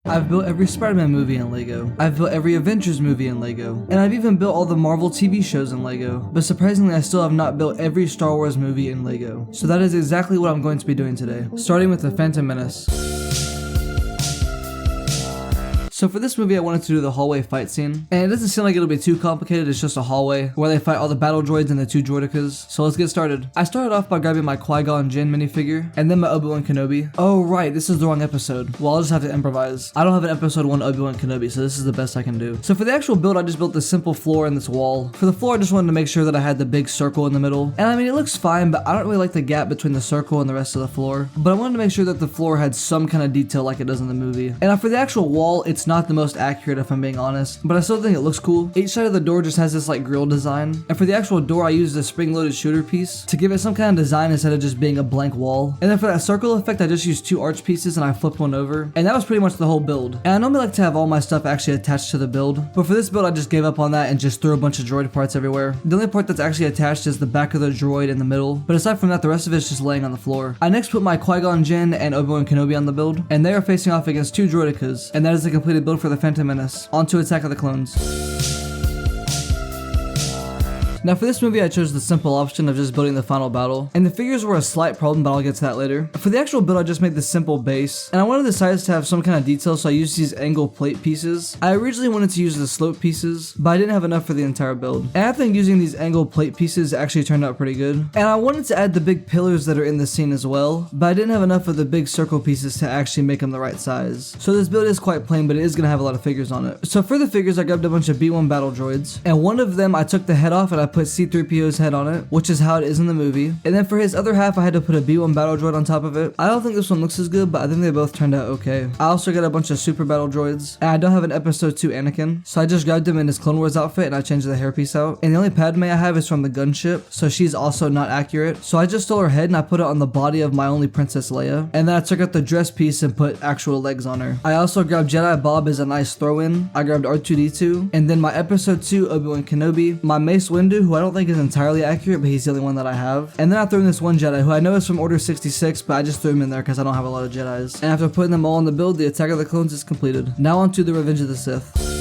I've built every Spider-Man movie in Lego. I've built every Avengers movie in Lego. And I've even built all the Marvel TV shows in Lego. But surprisingly, I still have not built every Star Wars movie in Lego. So that is exactly what I'm going to be doing today, starting with the Phantom Menace. So for this movie, I wanted to do the hallway fight scene. And it doesn't seem like it'll be too complicated, it's just a hallway where they fight all the battle droids and the two droidicas. So let's get started. I started off by grabbing my Qui-Gon Jinn minifigure, and then my Obi-Wan Kenobi. Oh right, this is the wrong episode. Well, I'll just have to improvise. I don't have an episode 1 Obi-Wan Kenobi, so this is the best I can do. So for the actual build, I just built this simple floor and this wall. For the floor, I just wanted to make sure that I had the big circle in the middle. And I mean, it looks fine, but I don't really like the gap between the circle and the rest of the floor. But I wanted to make sure that the floor had some kind of detail like it does in the movie. And for the actual wall, it's not the most accurate if I'm being honest, but I still think it looks cool. Each side of the door just has this like grill design, and for the actual door I used a spring-loaded shooter piece to give it some kind of design instead of just being a blank wall. And then for that circle effect, I just used 2 arch pieces and I flipped one over, and that was pretty much the whole build. And I normally like to have all my stuff actually attached to the build, but for this build I just gave up on that and just threw a bunch of droid parts everywhere. The only part that's actually attached is the back of the droid in the middle, but aside from that, the rest of it's just laying on the floor. I next put my Qui-Gon Jinn and Obi-Wan Kenobi on the build, and they are facing off against 2 droidicas, and that is the completed build for the Phantom Menace. On to Attack of the Clones. Now for this movie, I chose the simple option of just building the final battle, and the figures were a slight problem, but I'll get to that later. For the actual build, I just made this simple base, and I wanted the sides to have some kind of detail, so I used these angle plate pieces. I originally wanted to use the slope pieces, but I didn't have enough for the entire build. And I think using these angle plate pieces actually turned out pretty good. And I wanted to add the big pillars that are in the scene as well, but I didn't have enough of the big circle pieces to actually make them the right size. So this build is quite plain, but it is going to have a lot of figures on it. So for the figures, I grabbed a bunch of B1 battle droids, and one of them I took the head off and I put C-3PO's head on it, which is how it is in the movie. And then for his other half, I had to put a B1 battle droid on top of it. I don't think this one looks as good, but I think they both turned out okay. I also got a bunch of super battle droids, and I don't have an episode 2 Anakin, so I just grabbed him in his Clone Wars outfit and I changed the hairpiece out. And the only Padme I have is from the gunship, so she's also not accurate. So I just stole her head and I put it on the body of my only Princess Leia, and then I took out the dress piece and put actual legs on her. I also grabbed Jedi Bob as a nice throw-in. I grabbed R2-D2, and then my episode 2 Obi-Wan Kenobi, my Mace Windu, who I don't think is entirely accurate, but he's the only one that I have. And then I threw in this one Jedi who I know is from Order 66, but I just threw him in there because I don't have a lot of Jedis. And after putting them all in the build, the Attack of the Clones is completed. Now on to the Revenge of the Sith.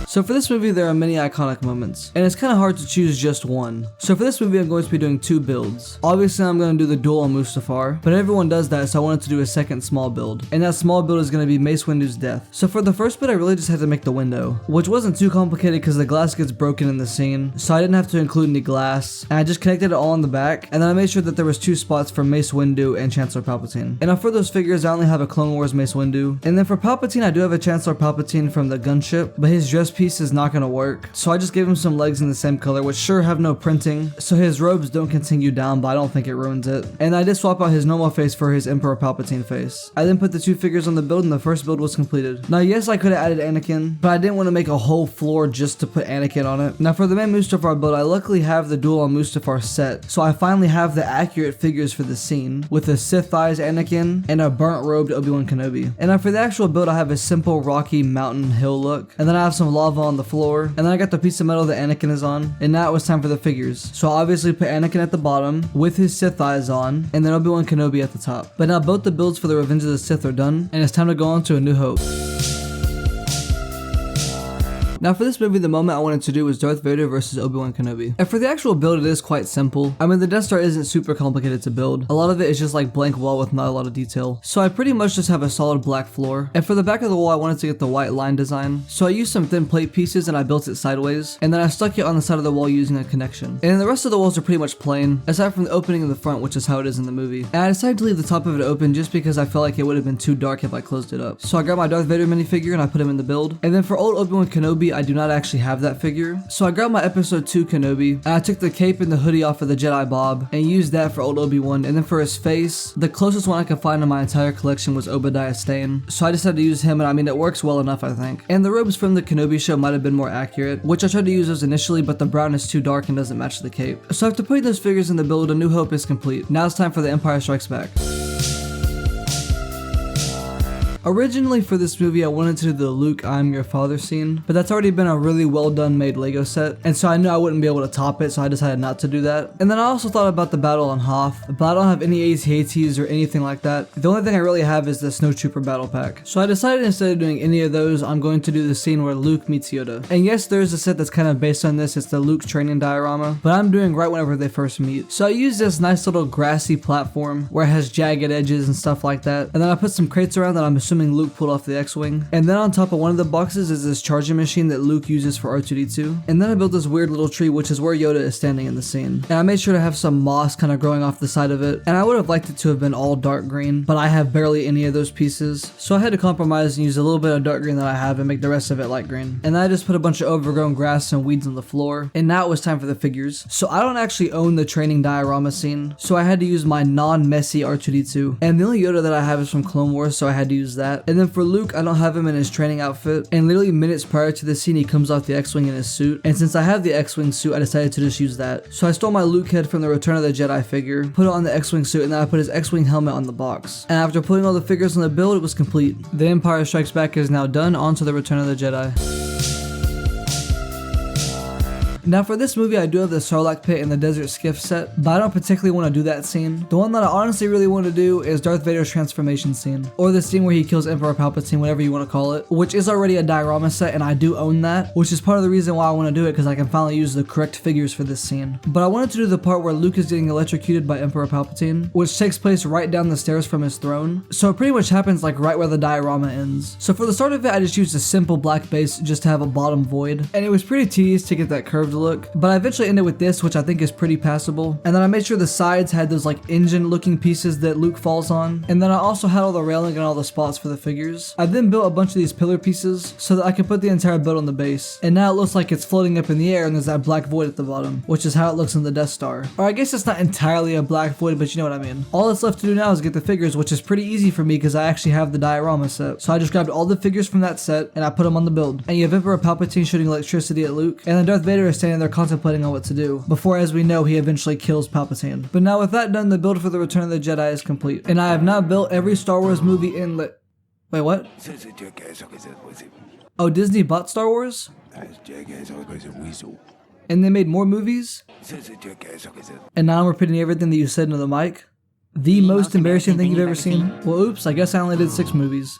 So for this movie, there are many iconic moments, and it's kind of hard to choose just one. So for this movie, I'm going to be doing 2 builds. Obviously, I'm going to do the duel on Mustafar, but everyone does that, so I wanted to do a second small build. And that small build is going to be Mace Windu's death. So for the first bit, I really just had to make the window, which wasn't too complicated because the glass gets broken in the scene, so I didn't have to include any glass. And I just connected it all on the back, and then I made sure that there was 2 spots for Mace Windu and Chancellor Palpatine. And for those figures, I only have a Clone Wars Mace Windu. And then for Palpatine, I do have a Chancellor Palpatine from the gunship, but his dress piece is not going to work. So I just gave him some legs in the same color, which sure have no printing, so his robes don't continue down, but I don't think it ruins it. And I did swap out his normal face for his Emperor Palpatine face. I then put the 2 figures on the build, and the first build was completed. Now yes, I could have added Anakin, but I didn't want to make a whole floor just to put Anakin on it. Now for the main Mustafar build, I luckily have the duel on Mustafar set, so I finally have the accurate figures for the scene, with a Sith Eyes Anakin and a burnt robed Obi-Wan Kenobi. And now for the actual build, I have a simple rocky mountain hill look, and then I have some lava on the floor, and then I got the piece of metal that Anakin is on, and now it was time for the figures. So I obviously put Anakin at the bottom with his Sith Eyes on, and then Obi-Wan Kenobi at the top. But now both the builds for the Revenge of the Sith are done, and it's time to go on to A New Hope. Now for this movie, the moment I wanted to do was Darth Vader versus Obi-Wan Kenobi. And for the actual build, it is quite simple. I mean, the Death Star isn't super complicated to build. A lot of it is just like blank wall with not a lot of detail. So I pretty much just have a solid black floor. And for the back of the wall, I wanted to get the white line design. So I used some thin plate pieces and I built it sideways. And then I stuck it on the side of the wall using a connection. And then the rest of the walls are pretty much plain, aside from the opening in the front, which is how it is in the movie. And I decided to leave the top of it open just because I felt like it would have been too dark if I closed it up. So I grabbed my Darth Vader minifigure and I put him in the build. And then for old Obi-Wan Kenobi, I do not actually have that figure. So I grabbed my episode 2 Kenobi, and I took the cape and the hoodie off of the Jedi Bob and used that for old Obi-Wan. And then for his face, the closest one I could find in my entire collection was Obadiah Stane. So I decided to use him, and I mean, it works well enough, I think. And the robes from the Kenobi show might have been more accurate, which I tried to use those initially, but the brown is too dark and doesn't match the cape. So after putting those figures in the build, A New Hope is complete. Now it's time for The Empire Strikes Back. Originally for this movie I wanted to do the Luke I'm your father scene, but that's already been a really well done made Lego set, and so I knew I wouldn't be able to top it, so I decided not to do that. And then I also thought about the battle on Hoth, but I don't have any AT-ATs or anything like that. The only thing I really have is the Snowtrooper battle pack. So I decided instead of doing any of those, I'm going to do the scene where Luke meets Yoda. And yes, there's a set that's kind of based on this, it's the Luke training diorama, but I'm doing right whenever they first meet. So I used this nice little grassy platform where it has jagged edges and stuff like that, and then I put some crates around that I'm assuming Luke pulled off the X-Wing, and then on top of one of the boxes is this charging machine that Luke uses for R2-D2, and then I built this weird little tree which is where Yoda is standing in the scene, and I made sure to have some moss kind of growing off the side of it, and I would have liked it to have been all dark green, but I have barely any of those pieces, so I had to compromise and use a little bit of dark green that I have and make the rest of it light green. And then I just put a bunch of overgrown grass and weeds on the floor, and now it was time for the figures. So I don't actually own the training diorama scene, so I had to use my non-messy R2-D2, and the only Yoda that I have is from Clone Wars, so I had to use that. And then for Luke, I don't have him in his training outfit, and literally minutes prior to this scene he comes off the X-Wing in his suit, and since I have the X-Wing suit I decided to just use that. So I stole my Luke head from the Return of the Jedi figure, put it on the X-Wing suit, and then I put his X-Wing helmet on the box. And after putting all the figures on the build, it was complete. The Empire Strikes Back is now done, on to the Return of the Jedi. Now for this movie I do have the Sarlacc pit and the desert skiff set, but I don't particularly want to do that scene. The one that I honestly really want to do is Darth Vader's transformation scene, or the scene where he kills Emperor Palpatine, whatever you want to call it, which is already a diorama set and I do own that, which is part of the reason why I want to do it, because I can finally use the correct figures for this scene. But I wanted to do the part where Luke is getting electrocuted by Emperor Palpatine, which takes place right down the stairs from his throne, so it pretty much happens like right where the diorama ends. So for the start of it I just used a simple black base just to have a bottom void, and it was pretty tedious to get that curved look, but I eventually ended with this, which I think is pretty passable. And then I made sure the sides had those like engine looking pieces that Luke falls on, and then I also had all the railing and all the spots for the figures. I then built a bunch of these pillar pieces so that I could put the entire build on the base, and now it looks like it's floating up in the air and there's that black void at the bottom, which is how it looks in the Death Star. Or I guess it's not entirely a black void, but you know what I mean. All that's left to do now is get the figures, which is pretty easy for me because I actually have the diorama set. So I just grabbed all the figures from that set and I put them on the build. And you have Emperor Palpatine shooting electricity at Luke, and then Darth Vader is standing there contemplating on what to do, before, as we know, he eventually kills Palpatine. But now with that done, the build for the Return of the Jedi is complete. And I have now built every Star Wars movie in Wait, what? Oh, Disney bought Star Wars? And they made more movies? And now I'm repeating everything that you said into the mic? The most embarrassing thing you've ever seen? Well, oops, I guess I only did 6 movies.